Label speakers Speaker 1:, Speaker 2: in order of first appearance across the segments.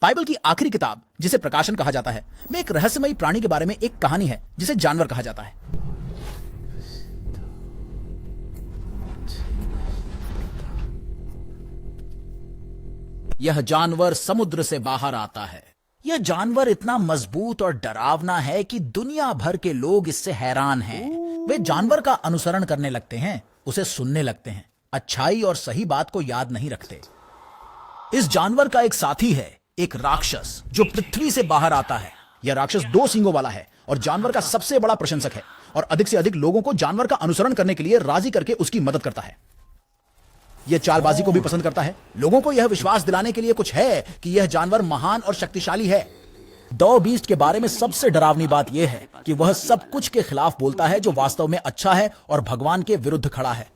Speaker 1: Bible की आखिरी किताब, जिसे प्रकाशन कहा जाता है, में एक रहस्यमयी प्राणी के बारे में एक कहानी है जिसे जानवर कहा जाता है। यह जानवर समुद्र से बाहर आता है। यह जानवर इतना मजबूत और डरावना है कि दुनिया भर के लोग इससे हैरान हैं। वे जानवर का अनुसरण करने लगते हैं, उसे सुनने लगते हैं, अच्छाई और सही बात को याद नहीं रखते। इस जानवर का एक साथी है, एक राक्षस जो पृथ्वी से बाहर आता है। यह राक्षस 2 सींगों वाला है और जानवर का सबसे बड़ा प्रशंसक है और अधिक से अधिक लोगों को जानवर का अनुसरण करने के लिए राजी करके उसकी मदद करता है। यह चालबाजी को भी पसंद करता है। लोगों को यह विश्वास दिलाने के लिए कुछ है कि यह जानवर महान और शक्तिशाली है। द बीस्ट के बारे में सबसे डरावनी बात यह है कि वह सब कुछ के खिलाफ बोलता है जो वास्तव में अच्छा है और भगवान के विरुद्ध खड़ा है।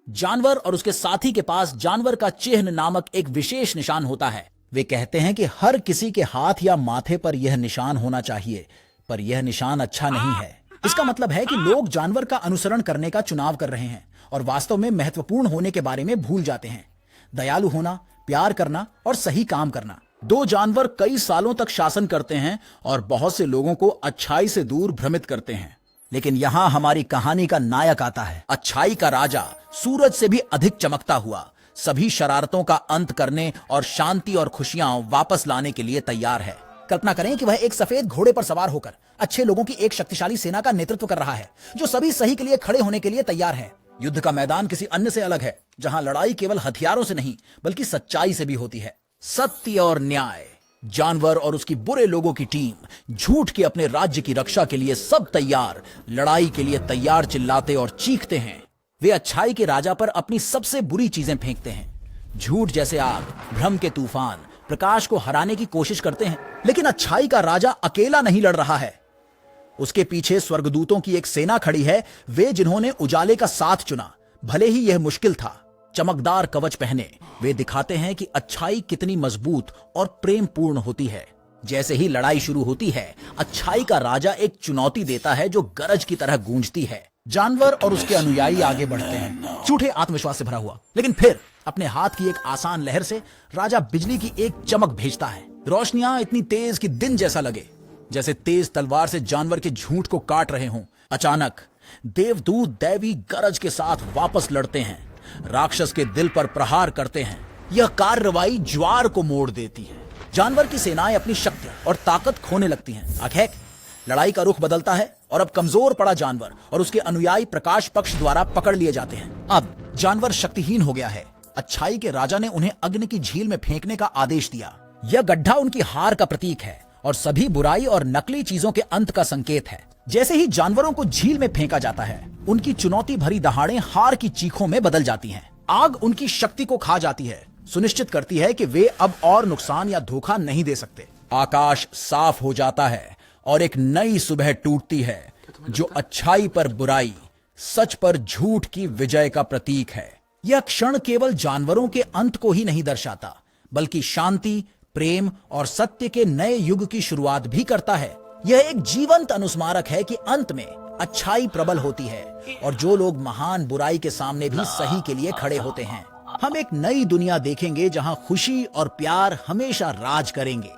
Speaker 1: जानवर और उसके साथी के पास जानवर का चिन्ह नामक एक विशेष निशान होता है। वे कहते हैं कि हर किसी के हाथ या माथे पर यह निशान होना चाहिए, पर यह निशान अच्छा नहीं है। इसका मतलब है कि लोग जानवर का अनुसरण करने का चुनाव कर रहे हैं और वास्तव में महत्वपूर्ण होने के बारे में भूल जाते हैं। दयालु होना, प्यार करना और सही काम करना। 2 जानवर कई सालों तक शासन करते हैं और बहुत से लोगों को अच्छाई से दूर भ्रमित करते हैं। लेकिन यहां हमारी कहानी का नायक आता है। अच्छाई का राजा सूरज से भी अधिक चमकता हुआ सभी शरारतों का अंत करने और शांति और खुशियां वापस लाने के लिए तैयार है। कल्पना करें कि वह एक सफेद घोड़े पर सवार होकर अच्छे लोगों की एक शक्तिशाली सेना का नेतृत्व कर रहा है, जो सभी सही के लिए खड़े होने के लिए तैयार है। युद्ध का मैदान किसी अन्य से अलग है, जहां लड़ाई केवल हथियारों से नहीं बल्कि सच्चाई से भी होती है। सत्य और न्याय। जानवर और उसकी बुरे लोगों की टीम झूठ के अपने राज्य की रक्षा के लिए सब तैयार, लड़ाई के लिए तैयार चिल्लाते और चीखते हैं। वे अच्छाई के राजा पर अपनी सबसे बुरी चीजें फेंकते हैं। झूठ जैसे आग, भ्रम के तूफान प्रकाश को हराने की कोशिश करते हैं। लेकिन अच्छाई का राजा अकेला नहीं लड़ रहा है, उसके पीछे स्वर्गदूतों की एक सेना खड़ी है। वे जिन्होंने उजाले का साथ चुना, भले ही यह मुश्किल था। चमकदार कवच पहने वे दिखाते हैं कि अच्छाई कितनी मजबूत और प्रेम पूर्ण होती है। जैसे ही लड़ाई शुरू होती है, अच्छाई का राजा एक चुनौती देता है जो गरज की तरह गूंजती है। जानवर और उसके अनुयायी आगे बढ़ते हैं, झूठे आत्मविश्वास से भरा हुआ। लेकिन फिर अपने हाथ की एक आसान लहर से राजा बिजली की एक चमक भेजता है। रोशनियां इतनी तेज कि दिन जैसा लगे, जैसे तेज तलवार से जानवर के झूठ को काट रहे हों। अचानक देवदूत दैवी गरज के साथ वापस लड़ते हैं, राक्षस के दिल पर प्रहार करते हैं। यह कार्रवाई ज्वार को मोड़ देती है। जानवर की सेनाएं अपनी शक्ति और ताकत खोने लगती हैं। आखिर लड़ाई का रुख बदलता है और अब कमजोर पड़ा जानवर और उसके अनुयायी प्रकाश पक्ष द्वारा पकड़ लिए जाते हैं। अब जानवर शक्तिहीन हो गया है। अच्छाई के राजा ने उन्हें अग्नि की झील में फेंकने का आदेश दिया। यह गड्ढा उनकी हार का प्रतीक है और सभी बुराई और नकली चीजों के अंत का संकेत है। जैसे ही जानवरों को झील में फेंका जाता है, उनकी चुनौती भरी दहाड़ें हार की चीखों में बदल जाती हैं। आग उनकी शक्ति को खा जाती है, सुनिश्चित करती है कि वे अब और नुकसान या धोखा नहीं दे सकते। आकाश साफ हो जाता है और एक नई सुबह टूटती है जो अच्छाई पर बुराई, सच पर झूठ की विजय का प्रतीक है। यह क्षण केवल जानवरों के अंत को ही नहीं दर्शाता, बल्कि शांति, प्रेम और सत्य के नए युग की शुरुआत भी करता है। यह एक जीवंत अनुस्मारक है कि अंत में अच्छाई प्रबल होती है और जो लोग महान बुराई के सामने भी सही के लिए खड़े होते हैं। हम एक नई दुनिया देखेंगे जहां खुशी और प्यार हमेशा राज करेंगे।